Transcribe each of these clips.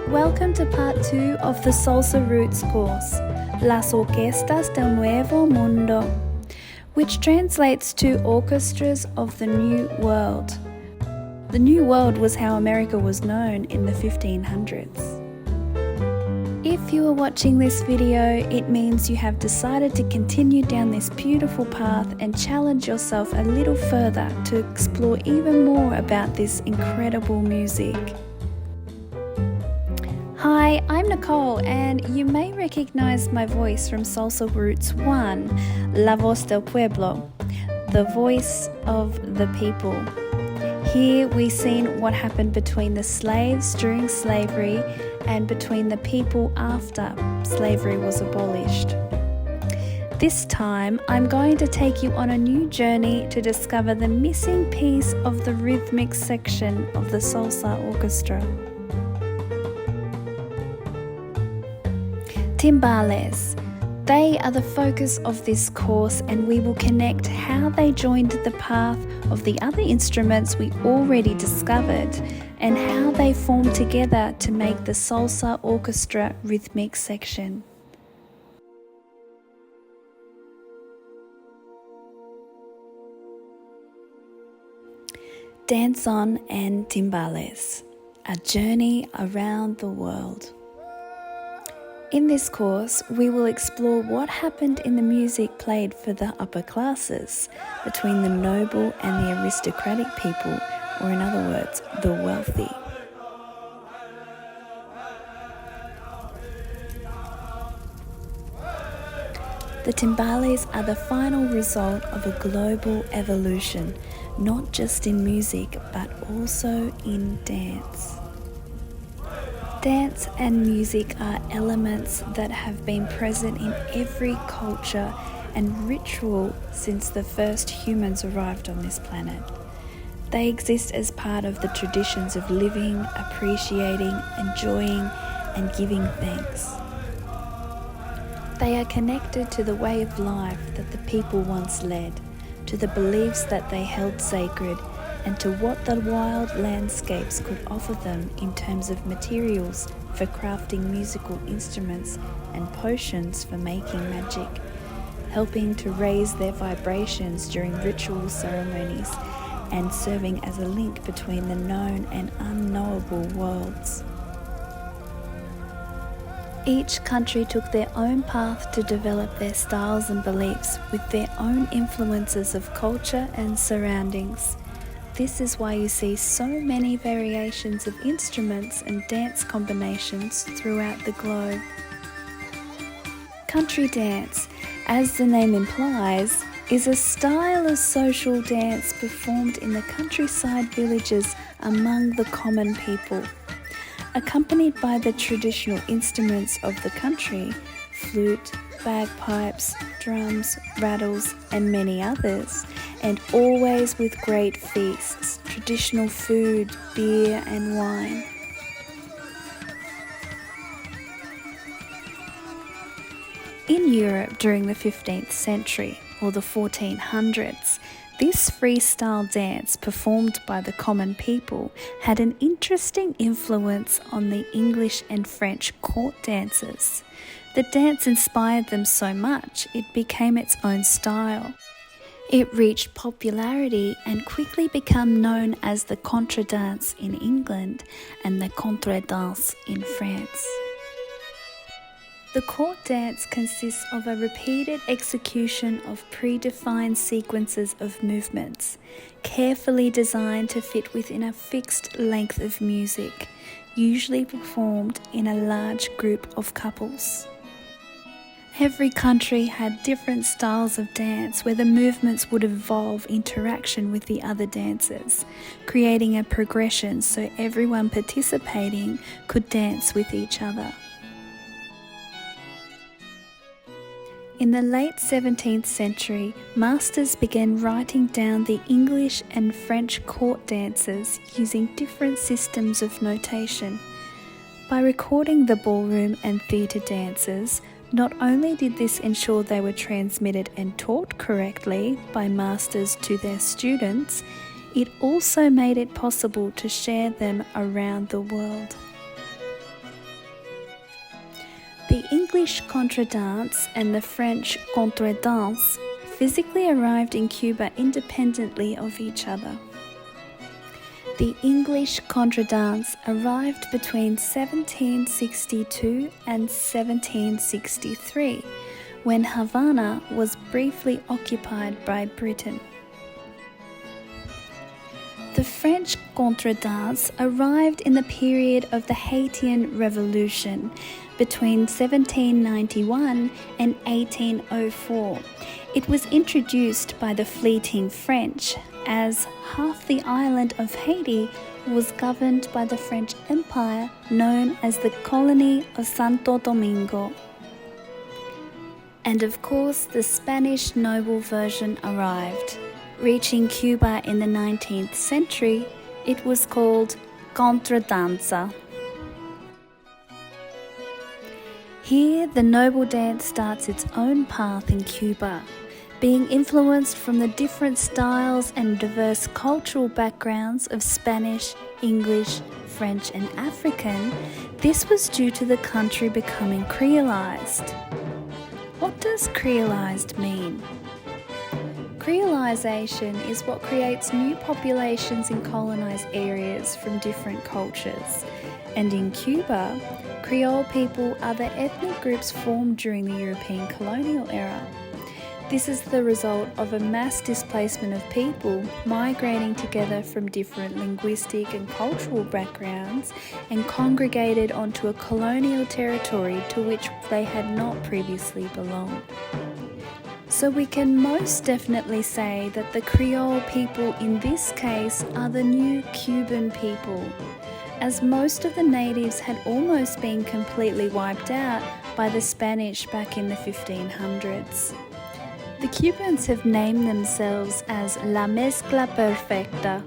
Welcome to part 2 of the Salsa Roots course, Las Orquestas del Nuevo Mundo, which translates to Orchestras of the New World. The New World was how America was known in the 1500s. If you are watching this video, it means you have decided to continue down this beautiful path and challenge yourself a little further to explore even more about this incredible music. Hi, I'm Nicole, and you may recognize my voice from Salsa Roots 1, La Voz del Pueblo, the voice of the people. Here we've seen what happened between the slaves during slavery and between the people after slavery was abolished. This time, I'm going to take you on a new journey to discover the missing piece of the rhythmic section of the salsa orchestra. Timbales. They are the focus of this course, and we will connect how they joined the path of the other instruments we already discovered and how they form together to make the salsa orchestra rhythmic section. Danzón and Timbales, a journey around the world. In this course, we will explore what happened in the music played for the upper classes between the noble and the aristocratic people, or in other words, the wealthy. The timbales are the final result of a global evolution, not just in music, but also in dance. Dance and music are elements that have been present in every culture and ritual since the first humans arrived on this planet. They exist as part of the traditions of living, appreciating, enjoying, and giving thanks. They are connected to the way of life that the people once led, to the beliefs that they held sacred, and to what the wild landscapes could offer them in terms of materials for crafting musical instruments and potions for making magic, helping to raise their vibrations during ritual ceremonies and serving as a link between the known and unknowable worlds. Each country took their own path to develop their styles and beliefs with their own influences of culture and surroundings. This is why you see so many variations of instruments and dance combinations throughout the globe. Country dance, as the name implies, is a style of social dance performed in the countryside villages among the common people. Accompanied by the traditional instruments of the country, flute, bagpipes, drums, rattles, and many others, and always with great feasts, traditional food, beer and wine. In Europe during the 15th century or the 1400s, this freestyle dance performed by the common people had an interesting influence on the English and French court dances. The dance inspired them so much it became its own style. It reached popularity and quickly became known as the contradance in England and the contredanse in France. The court dance consists of a repeated execution of predefined sequences of movements, carefully designed to fit within a fixed length of music, usually performed in a large group of couples. Every country had different styles of dance where the movements would evolve interaction with the other dancers, creating a progression so everyone participating could dance with each other. In the late 17th century, masters began writing down the English and French court dances using different systems of notation. By recording the ballroom and theatre dances, Not only did this ensure they were transmitted and taught correctly by masters to their students, it also made it possible to share them around the world. The English contradance and the French contredanse physically arrived in Cuba independently of each other. The English contradance arrived between 1762 and 1763, when Havana was briefly occupied by Britain. The French contradance arrived in the period of the Haitian Revolution between 1791 and 1804. It was introduced by the fleeting French, as half the island of Haiti was governed by the French Empire known as the Colony of Santo Domingo. And of course, the Spanish Noble version arrived. Reaching Cuba in the 19th century, it was called contradanza. Here, the Noble dance starts its own path in Cuba. Being influenced from the different styles and diverse cultural backgrounds of Spanish, English, French and African, this was due to the country becoming creolized. What does creolized mean? Creolization is what creates new populations in colonized areas from different cultures. And in Cuba, Creole people are the ethnic groups formed during the European colonial era. This is the result of a mass displacement of people migrating together from different linguistic and cultural backgrounds and congregated onto a colonial territory to which they had not previously belonged. So we can most definitely say that the Creole people in this case are the new Cuban people, as most of the natives had almost been completely wiped out by the Spanish back in the 1500s. The Cubans have named themselves as La Mezcla Perfecta,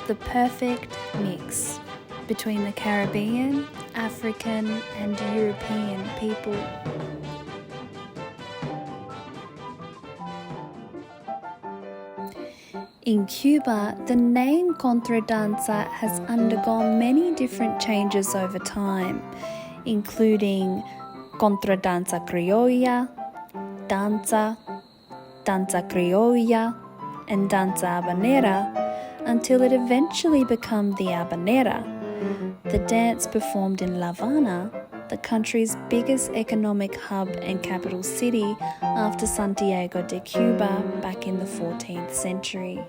the perfect mix between the Caribbean, African and European people. In Cuba, the name contradanza has undergone many different changes over time, including contradanza criolla, danza, danza criolla, and danza habanera, until it eventually became the habanera, the dance performed in La Habana, the country's biggest economic hub and capital city after Santiago de Cuba back in the 14th century.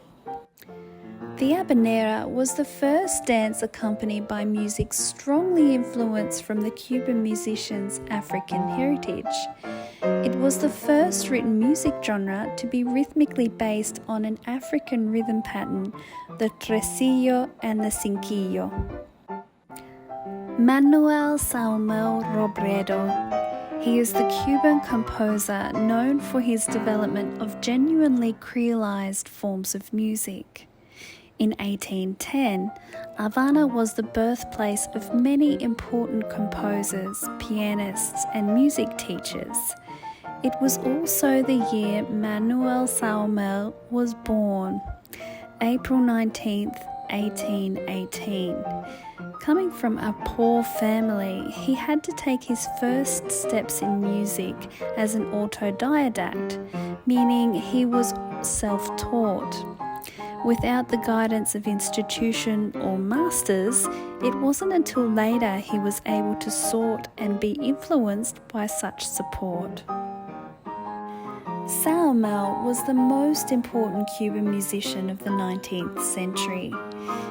The habanera was the first dance accompanied by music strongly influenced from the Cuban musicians' African heritage. It was the first written music genre to be rhythmically based on an African rhythm pattern, the tresillo and the cinquillo. Manuel Samuel Robredo. He is the Cuban composer known for his development of genuinely creolized forms of music. In 1810, Havana was the birthplace of many important composers, pianists, and music teachers. It was also the year Manuel Samuel was born, April 19th, 1818. Coming from a poor family, he had to take his first steps in music as an autodidact, meaning he was self-taught. Without the guidance of institution or masters, it wasn't until later he was able to sort and be influenced by such support. Saumel was the most important Cuban musician of the 19th century.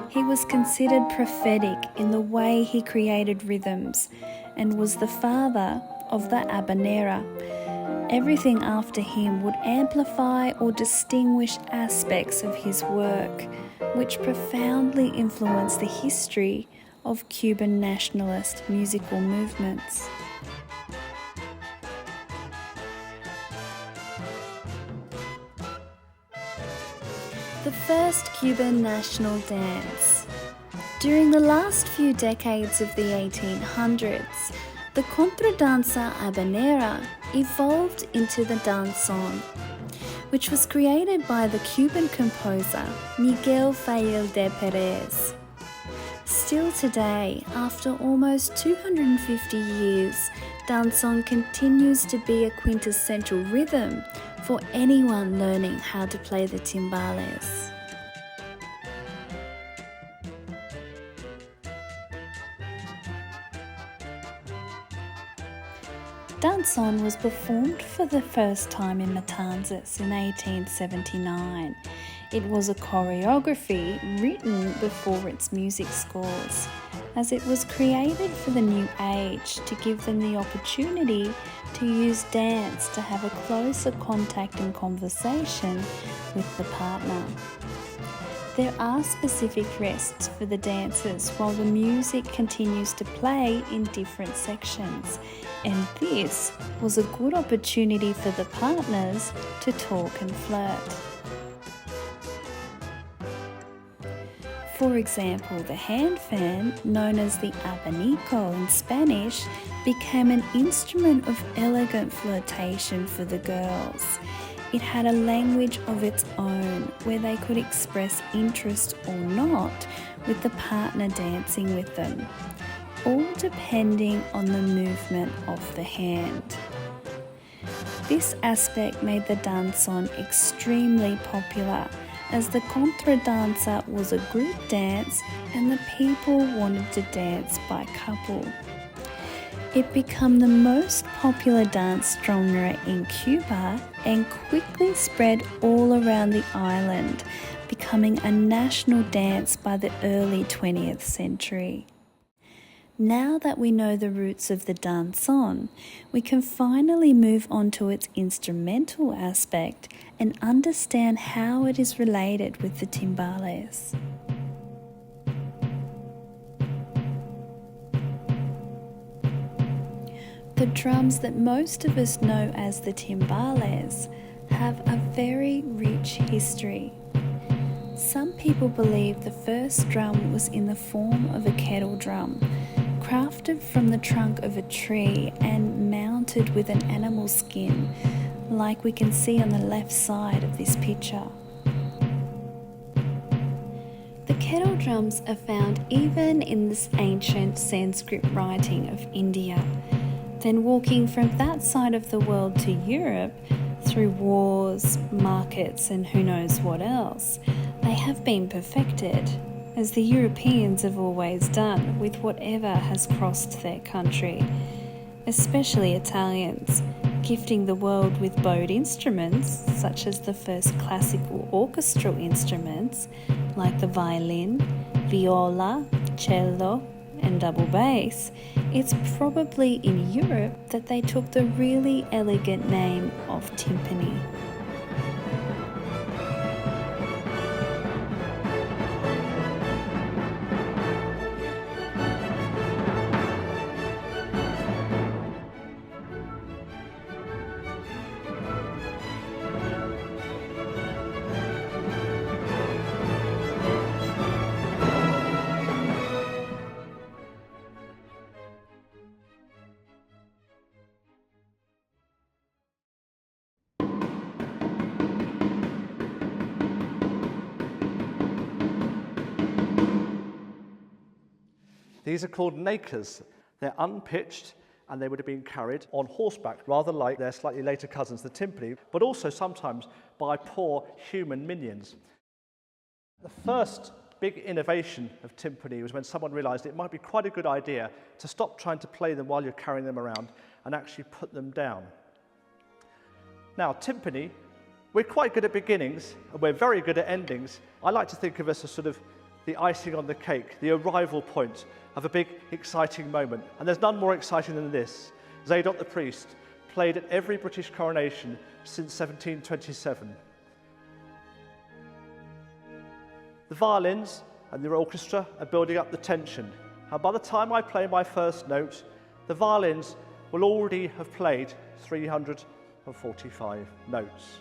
He was considered prophetic in the way he created rhythms and was the father of the habanera. Everything after him would amplify or distinguish aspects of his work, which profoundly influenced the history of Cuban nationalist musical movements. The first Cuban national dance. During the last few decades of the 1800s, The contradanza habanera evolved into the danzón, which was created by the Cuban composer Miguel Fael de Perez. Still today, after almost 250 years, danzón continues to be a quintessential rhythm for anyone learning how to play the timbales. Danzón was performed for the first time in Matanzas in 1879. It was a choreography written before its music scores, as it was created for the new age to give them the opportunity to use dance to have a closer contact and conversation with the partner. There are specific rests for the dancers while the music continues to play in different sections, and this was a good opportunity for the partners to talk and flirt. For example, the hand fan, known as the abanico in Spanish, became an instrument of elegant flirtation for the girls. It had a language of its own where they could express interest or not with the partner dancing with them, all depending on the movement of the hand. This aspect made the danzón extremely popular, as the contradanza was a group dance and the people wanted to dance by couple. It became the most popular dance genre in Cuba and quickly spread all around the island, becoming a national dance by the early 20th century. Now that we know the roots of the danzón, we can finally move on to its instrumental aspect and understand how it is related with the timbales. The drums that most of us know as the timbales have a very rich history. Some people believe the first drum was in the form of a kettle drum, crafted from the trunk of a tree and mounted with an animal skin, like we can see on the left side of this picture. The kettle drums are found even in this ancient Sanskrit writing of India. Then walking from that side of the world to Europe, through wars, markets and who knows what else, they have been perfected, as the Europeans have always done with whatever has crossed their country, especially Italians, gifting the world with bowed instruments such as the first classical orchestral instruments like the violin, viola, cello and double bass. It's probably in Europe that they took the really elegant name of timpani. These are called nakers. They're unpitched and they would have been carried on horseback, rather like their slightly later cousins, the timpani, but also sometimes by poor human minions. The first big innovation of timpani was when someone realised it might be quite a good idea to stop trying to play them while you're carrying them around and actually put them down. Now, timpani, we're quite good at beginnings and we're very good at endings. I like to think of us as sort of the icing on the cake, the arrival point of a big, exciting moment. And there's none more exciting than this. Zadok the priest played at every British coronation since 1727. The violins and the orchestra are building up the tension. And by the time I play my first note, the violins will already have played 345 notes.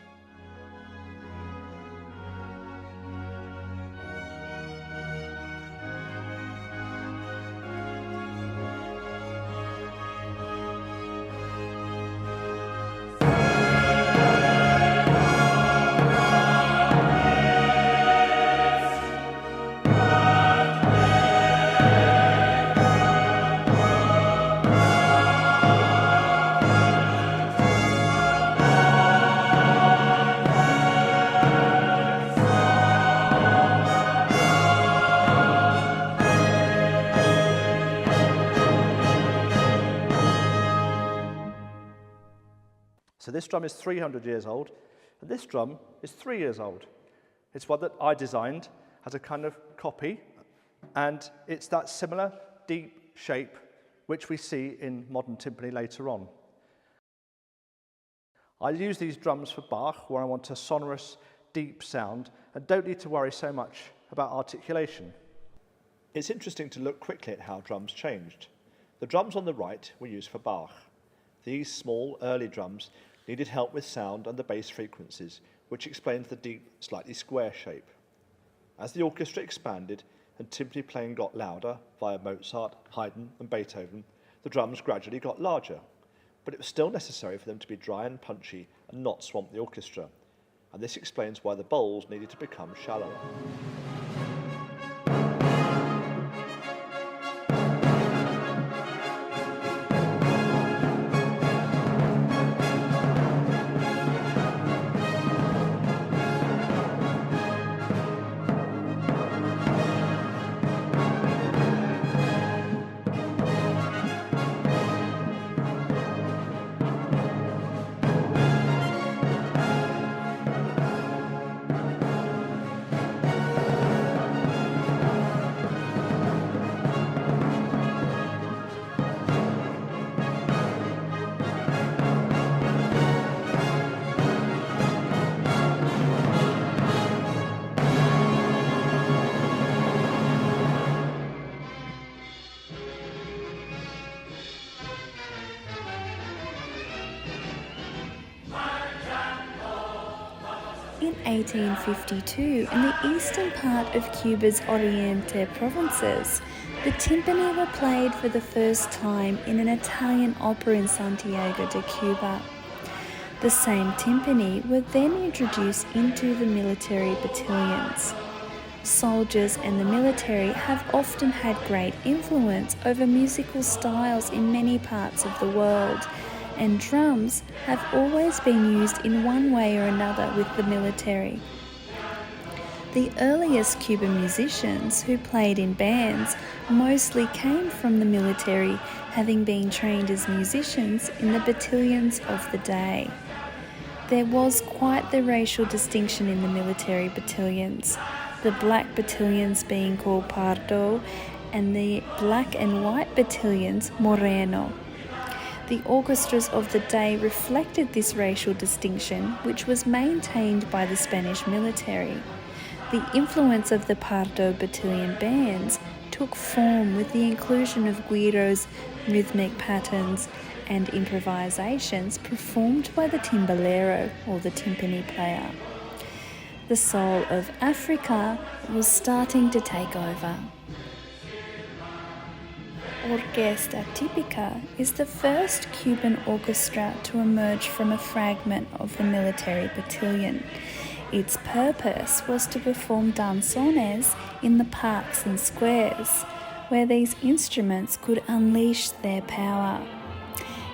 this drum is 300 years old, and this drum is 3 years old. It's one that I designed as a kind of copy, and it's that similar deep shape which we see in modern timpani later on. I use these drums for Bach where I want a sonorous, deep sound and don't need to worry so much about articulation. It's interesting to look quickly at how drums changed. The drums on the right were used for Bach. These small, early drums needed help with sound and the bass frequencies, which explains the deep, slightly square shape. As the orchestra expanded and timpani playing got louder via Mozart, Haydn and Beethoven, the drums gradually got larger. But it was still necessary for them to be dry and punchy and not swamp the orchestra. And this explains why the bowls needed to become shallower. In 1852, in the eastern part of Cuba's Oriente provinces, the timpani were played for the first time in an Italian opera in Santiago de Cuba. The same timpani were then introduced into the military battalions. Soldiers and the military have often had great influence over musical styles in many parts of the world, and drums have always been used in one way or another with the military. The earliest Cuban musicians who played in bands mostly came from the military, having been trained as musicians in the battalions of the day. There was quite the racial distinction in the military battalions, the black battalions being called Pardo and the black and white battalions Moreno. The orchestras of the day reflected this racial distinction, which was maintained by the Spanish military. The influence of the Pardo battalion bands took form with the inclusion of guiros, rhythmic patterns, and improvisations performed by the timbalero, or the timpani player. The soul of Africa was starting to take over. Orquesta Típica is the first Cuban orchestra to emerge from a fragment of the military battalion. Its purpose was to perform danzones in the parks and squares, where these instruments could unleash their power.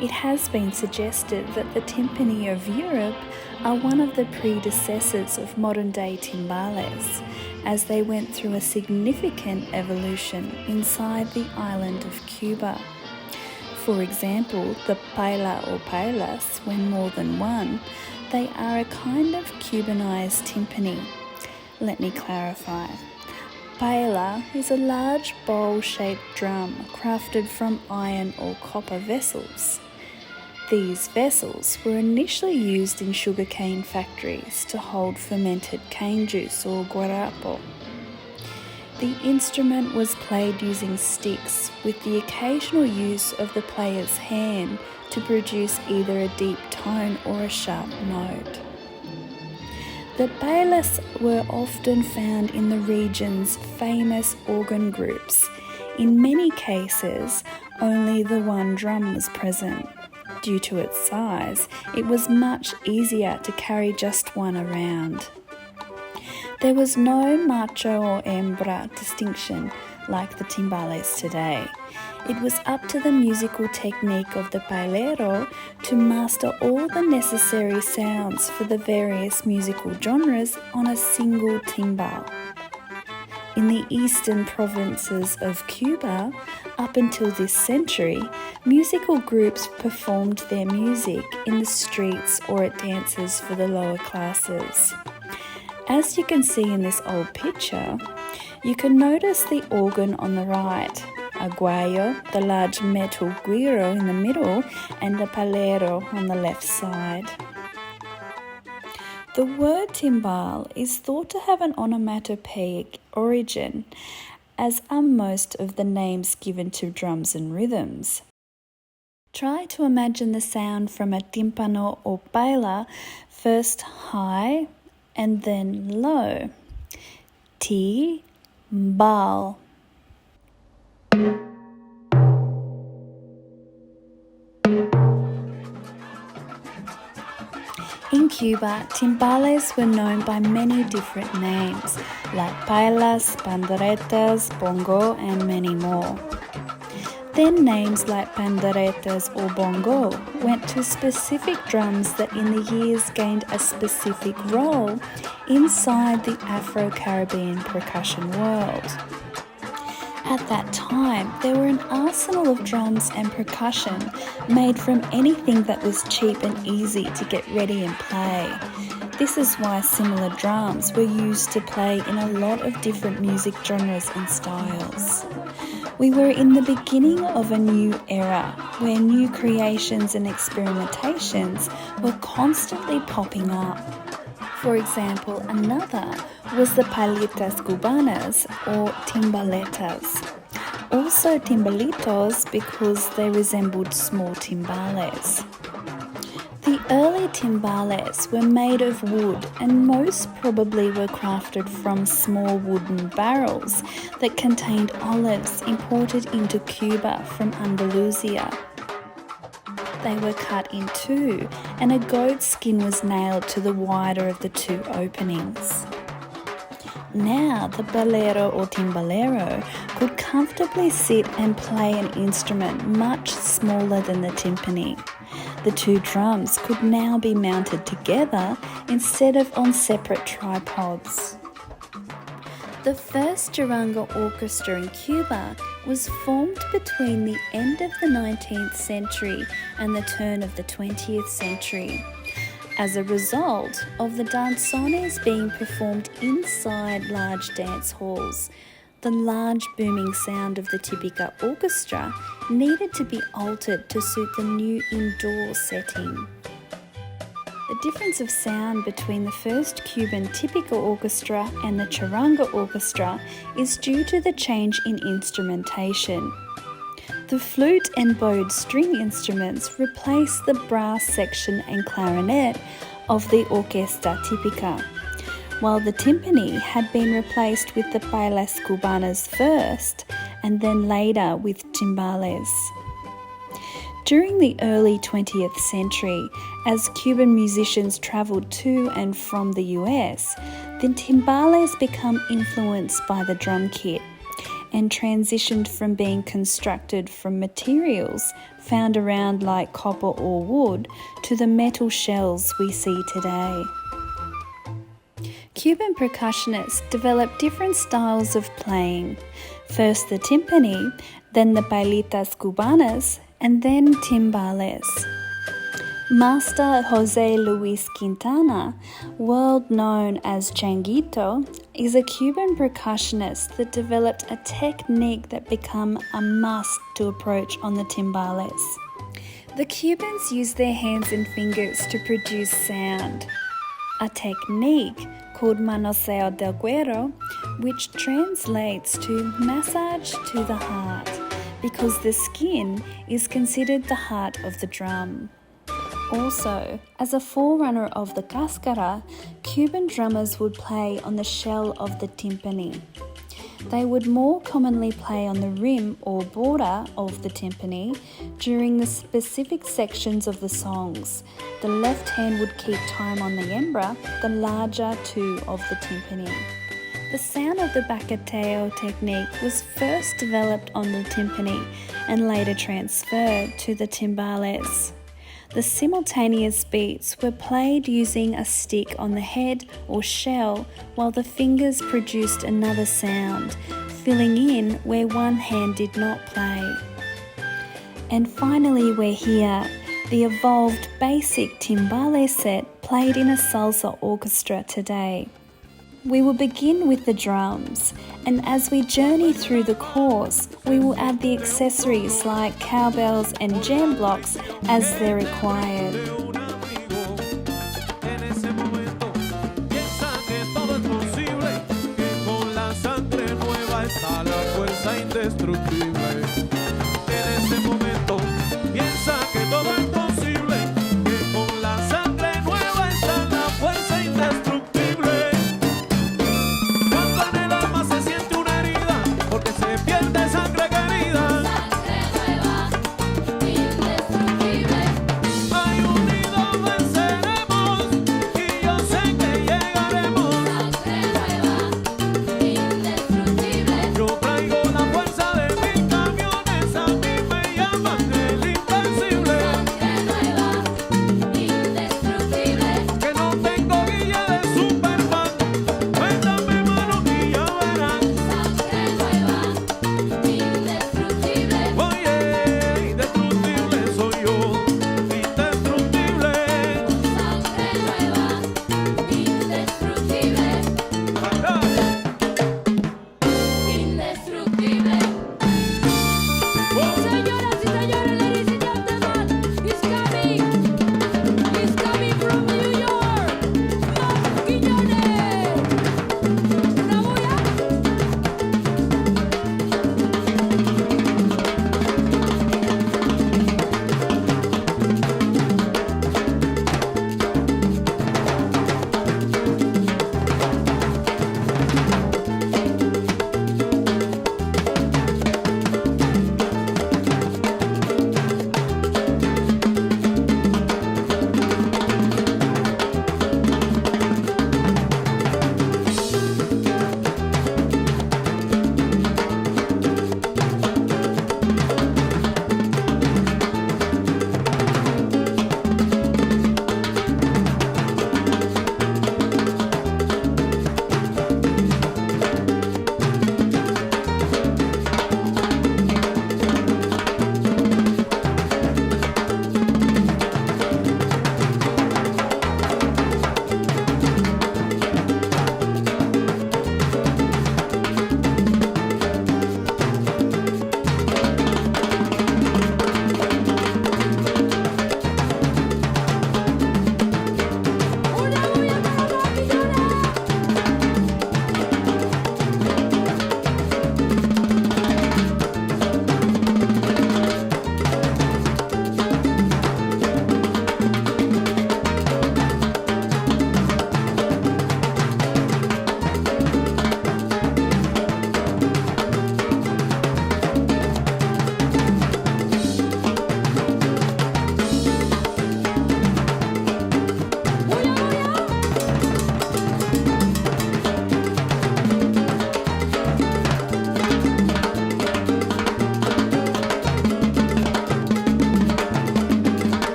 It has been suggested that the timpani of Europe are one of the predecessors of modern-day timbales, as they went through a significant evolution inside the island of Cuba. For example, the paila or pailas, when more than one, they are a kind of Cubanized timpani. Let me clarify. Paila is a large bowl-shaped drum crafted from iron or copper vessels. These vessels were initially used in sugarcane factories to hold fermented cane juice or guarapo. The instrument was played using sticks with the occasional use of the player's hand to produce either a deep tone or a sharp note. The pailas were often found in the region's famous organ groups. In many cases, only the one drum was present. Due to its size, it was much easier to carry just one around. There was no macho or hembra distinction like the timbales today. It was up to the musical technique of the pailero to master all the necessary sounds for the various musical genres on a single timbal. In the eastern provinces of Cuba, up until this century, musical groups performed their music in the streets or at dances for the lower classes. As you can see in this old picture, you can notice the organ on the right, a guayo, the large metal guiro in the middle, and the palero on the left side. The word timbal is thought to have an onomatopoeic origin, as are most of the names given to drums and rhythms. Try to imagine the sound from a timpano or paila, first high and then low. Ti-mbal. In Cuba, timbales were known by many different names, like pailas, panderetas, bongo, and many more. Then names like panderetas or bongo went to specific drums that in the years gained a specific role inside the Afro-Caribbean percussion world. At that time, there were an arsenal of drums and percussion made from anything that was cheap and easy to get ready and play. This is why similar drums were used to play in a lot of different music genres and styles. We were in the beginning of a new era where new creations and experimentations were constantly popping up. For example, another was the palitas cubanas or timbaletas. Also timbalitos because they resembled small timbales. The early timbales were made of wood and most probably were crafted from small wooden barrels that contained olives imported into Cuba from Andalusia. They were cut in two and a goat skin was nailed to the wider of the two openings. Now the bolero or timbalero could comfortably sit and play an instrument much smaller than the timpani. The two drums could now be mounted together instead of on separate tripods. The first charanga orchestra in Cuba was formed between the end of the 19th century and the turn of the 20th century. As a result of the danzones being performed inside large dance halls, the large booming sound of the típica orchestra needed to be altered to suit the new indoor setting. The difference of sound between the first Cuban típica orchestra and the charanga orchestra is due to the change in instrumentation. The flute and bowed string instruments replace the brass section and clarinet of the orquesta típica, while the timpani had been replaced with the pailas cubanas first and then later with timbales. During the early 20th century, as Cuban musicians travelled to and from the US, the timbales become influenced by the drum kit and transitioned from being constructed from materials found around like copper or wood to the metal shells we see today. Cuban percussionists developed different styles of playing, first the timpani, then the pailitas cubanas, and then timbales. Master Jose Luis Quintana, world known as Changuito, is a Cuban percussionist that developed a technique that became a must to approach on the timbales. The Cubans use their hands and fingers to produce sound, a technique called manoseo del cuero, which translates to massage to the heart, because the skin is considered the heart of the drum. Also, as a forerunner of the cascara, Cuban drummers would play on the shell of the timpani. They would more commonly play on the rim or border of the timpani during the specific sections of the songs. The left hand would keep time on the embra, the larger two of the timpani. The sound of the bacateo technique was first developed on the timpani and later transferred to the timbales. The simultaneous beats were played using a stick on the head or shell, while the fingers produced another sound, filling in where one hand did not play. And finally we're here, the evolved basic timbale set played in a salsa orchestra today. We will begin with the drums, and as we journey through the course, we will add the accessories like cowbells and jam blocks as they're required. Yo traigo la fuerza de mi camión.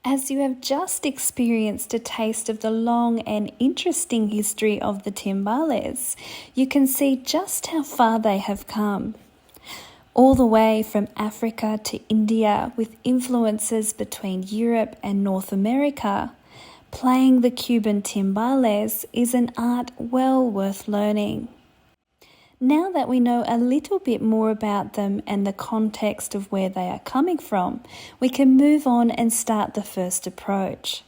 As you have just experienced a taste of the long and interesting history of the timbales, you can see just how far they have come. All the way from Africa to India, with influences between Europe and North America, playing the Cuban timbales is an art well worth learning. Now that we know a little bit more about them and the context of where they are coming from, we can move on and start the first approach.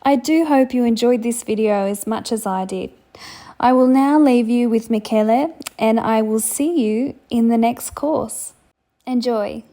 I do hope you enjoyed this video as much as I did. I will now leave you with Michele, and I will see you in the next course. Enjoy!